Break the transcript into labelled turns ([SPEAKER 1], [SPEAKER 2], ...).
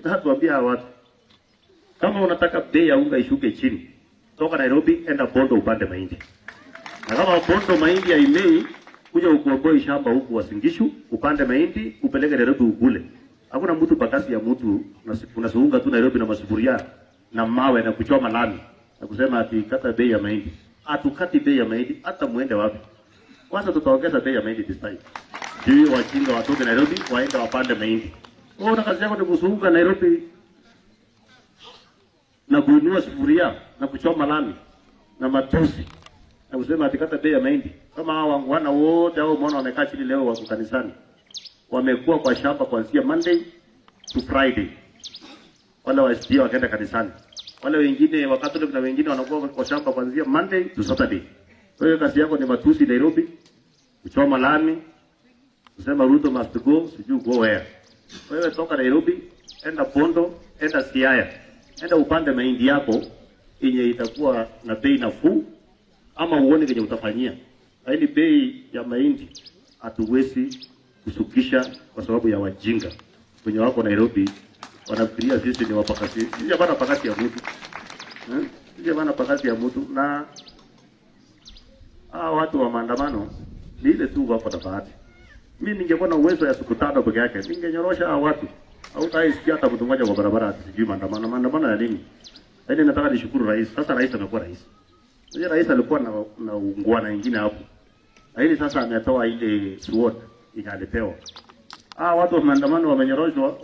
[SPEAKER 1] Sasa tuambia watu, kama unataka bei ya unga ishuke chini, toka Nairobi enda Bondo upande mahindi. Na kama Bondo mahindi haimei, kuja ukomboe shamba huku Wasingishu, upande mahindi, upeleke Nairobi ukule. Hakuna mtu bakasi ya mtu unazunguka tu Nairobi na masufuria na mawe na kuchoma lami na kusema ati kata bei ya mahindi. Hatukati bei ya mahindi hata muende wapi. Kwanza tutaongeza bei ya mahindi this time. Ndio wajinga watoke Nairobi waende wapande mahindi. Wewe kazi yako ni kuzunguka Nairobi na kuinua sufuria na kuchoma lami na matusi na kusema ati kata bei ya mahindi. Kama hawa wana wote hao mbona wamekaa chini leo wako kanisani? Wamekuwa kwa shamba kuanzia Monday to Friday. Wale wasio wakaenda kanisani. Wale wengine wakati na wengine wanakuwa kwa shamba kuanzia Monday to Saturday. Kwa hiyo kazi yako ni matusi Nairobi, kuchoma lami, kusema Ruto must go, sijui go where. Kwa hiyo toka Nairobi, enda Bondo, enda Siaya, enda upande mahindi yako yenye itakuwa na bei nafuu ama uone kenye utafanyia. Lakini bei ya mahindi hatuwezi kusukisha kwa sababu ya wajinga. Wenye wako Nairobi wanafikiria sisi ni wapakasi. Sisi hapana pakasi ya mtu. Sisi hapana pakasi ya mtu na watu wa maandamano ni ile tu wako na bahati. Mimi ningekuwa na uwezo ya siku 5 peke yake, ningenyorosha watu. Au taisikia hata mtu mmoja kwa barabara sijui maandamano ya nini. Lakini nataka nishukuru rais. Sasa rais amekuwa rais. Yeye rais alikuwa na ungwana wengine hapo. Lakini sasa ametoa ile SWOT inalipewa. Watu wa maandamano wamenyoroshwa.